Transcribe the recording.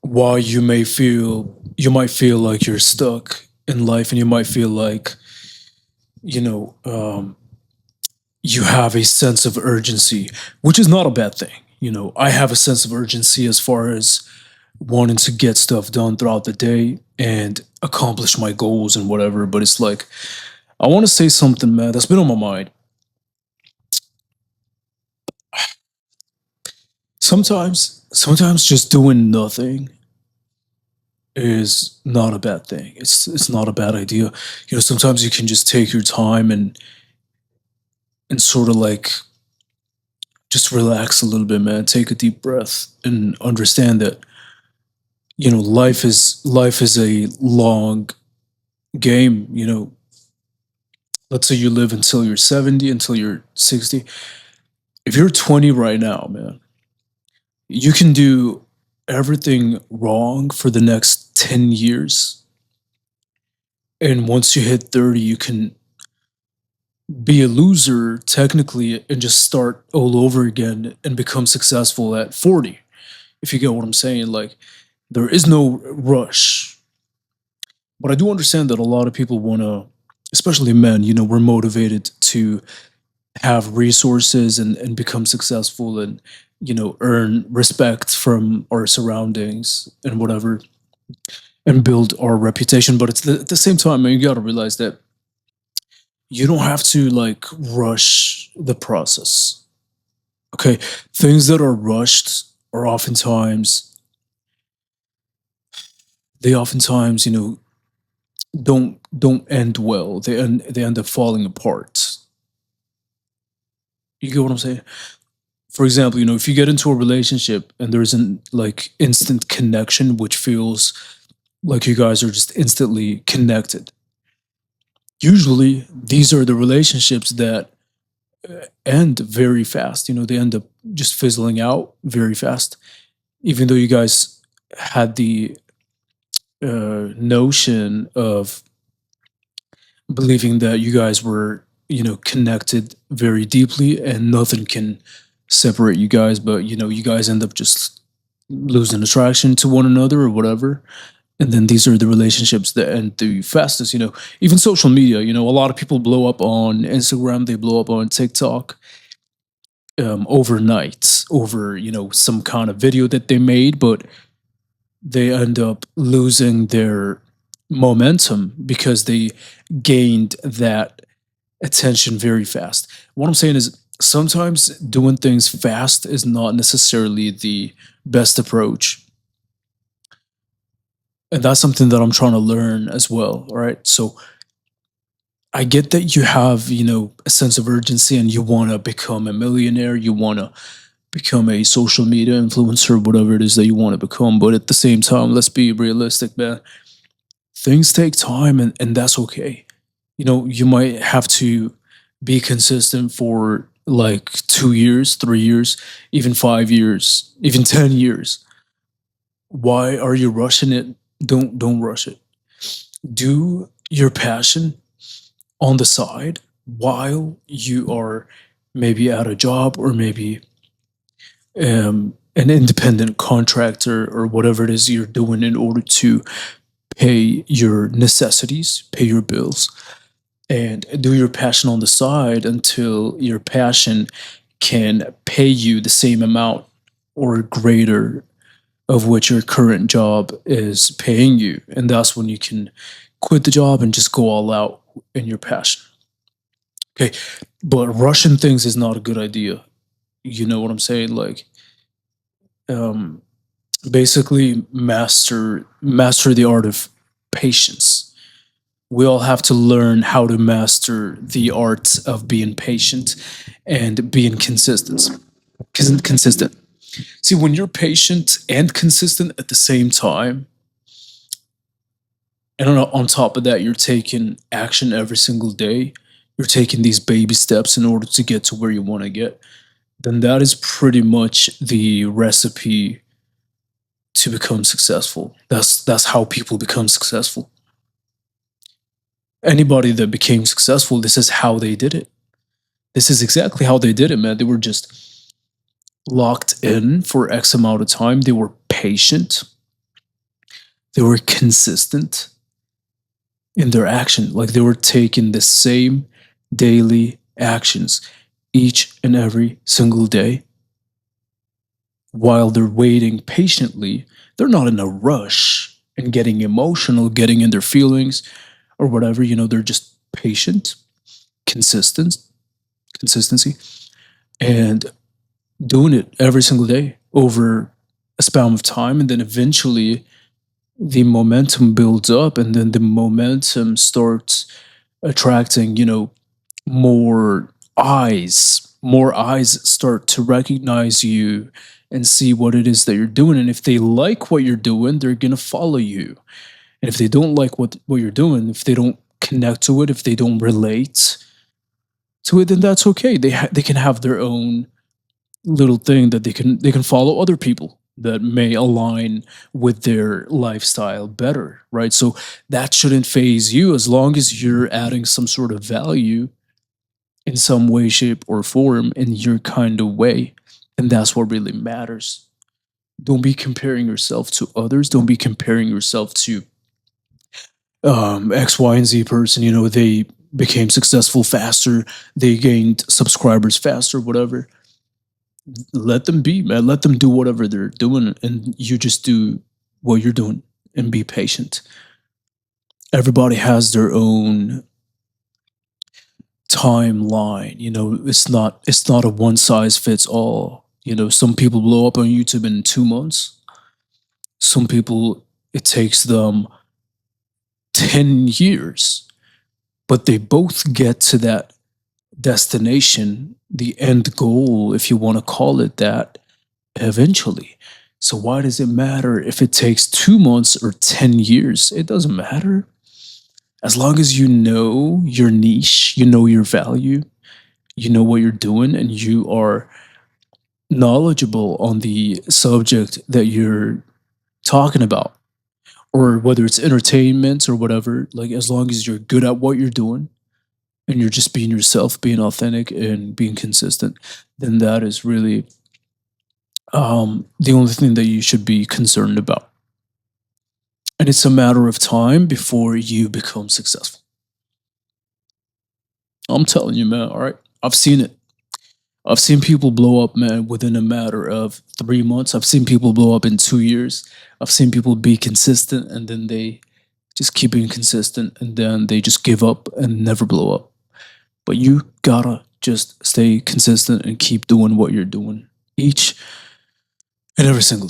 while you might feel like you're stuck in life, and you might feel like you know you have a sense of urgency, which is not a bad thing. I have a sense of urgency as far as wanting to get stuff done throughout the day and accomplish my goals and whatever. But it's like, I want to say something, man, that's been on my mind. Sometimes just doing nothing is not a bad thing. It's not a bad idea. Sometimes you can just take your time and sort of like just relax a little bit, man. Take a deep breath and understand that life is a long game. Let's say you live until you're 70, until you're 60. If you're 20 right now, man, you can do everything wrong for the next 10 years. And once you hit 30, you can be a loser technically and just start all over again and become successful at 40. If you get what I'm saying, like, there is no rush. But I do understand that a lot of people want to, especially men, we're motivated to have resources and become successful and earn respect from our surroundings and whatever, and build our reputation. But at the same time, man, you got to realize that you don't have to like rush the process. Okay, things that are rushed are oftentimes don't end well. They end up falling apart. You get what I'm saying? For example, if you get into a relationship and there isn't like instant connection, which feels like you guys are just instantly connected, usually these are the relationships that end very fast. They end up just fizzling out very fast, even though you guys had the notion of believing that you guys were, connected very deeply and nothing can separate you guys. But, you guys end up just losing attraction to one another or whatever. And then these are the relationships that end the fastest. Even social media, a lot of people blow up on Instagram, they blow up on TikTok overnight over, some kind of video that they made, but they end up losing their momentum because they gained that attention very fast. What I'm saying is sometimes doing things fast is not necessarily the best approach. And that's something that I'm trying to learn as well. All right. So I get that you have, a sense of urgency and you want to become a millionaire, you want to become a social media influencer, whatever it is that you want to become. But at the same time, let's be realistic, man. Things take time, and that's okay. You might have to be consistent for like 2 years, 3 years, even 5 years, even 10 years. Why are you rushing it? Don't rush it. Do your passion on the side while you are maybe at a job, or maybe an independent contractor, or whatever it is you're doing in order to pay your necessities, pay your bills, and do your passion on the side until your passion can pay you the same amount or greater of what your current job is paying you. And that's when you can quit the job and just go all out in your passion. Okay. But rushing things is not a good idea. You know what I'm saying? Like, um, basically master the art of patience. We all have to learn how to master the art of being patient and being consistent. See, when you're patient and consistent at the same time, and on top of that, you're taking action every single day, you're taking these baby steps in order to get to where you want to get, then that is pretty much the recipe to become successful. That's how people become successful. Anybody that became successful, this is how they did it. This is exactly how they did it, man. They were just locked in for X amount of time. They were patient. They were consistent in their action. Like they were taking the same daily actions each and every single day while they're waiting patiently. They're not in a rush and getting emotional, getting in their feelings or whatever. They're just patient, consistent, consistency, and doing it every single day over a span of time. And then eventually the momentum builds up, and then the momentum starts attracting, more eyes start to recognize you and see what it is that you're doing. And if they like what you're doing, they're going to follow you. And if they don't like what you're doing, if they don't connect to it, if they don't relate to it, then that's okay. They can have their own little thing that they can follow other people that may align with their lifestyle better, right? So that shouldn't phase you as long as you're adding some sort of value in some way, shape, or form in your kind of way. And that's what really matters. Don't be comparing yourself to others. Don't be comparing yourself to X, Y, and Z person. They became successful faster, they gained subscribers faster, whatever. Let them be, man. Let them do whatever they're doing, and you just do what you're doing and be patient. Everybody has their own timeline. It's not a one size fits all. Some people blow up on YouTube in 2 months. Some people, it takes them 10 years, but they both get to that destination, the end goal, if you want to call it that, eventually. So why does it matter if it takes 2 months or 10 years? It doesn't matter. As long as you know your niche, you know your value, you know what you're doing, and you are knowledgeable on the subject that you're talking about, or whether it's entertainment or whatever, like as long as you're good at what you're doing and you're just being yourself, being authentic and being consistent, then that is really the only thing that you should be concerned about. And it's a matter of time before you become successful. I'm telling you, man. All right. I've seen it. I've seen people blow up, man, within a matter of 3 months. I've seen people blow up in 2 years. I've seen people be consistent and then they just keep being consistent and then they just give up and never blow up. But you gotta just stay consistent and keep doing what you're doing each and every single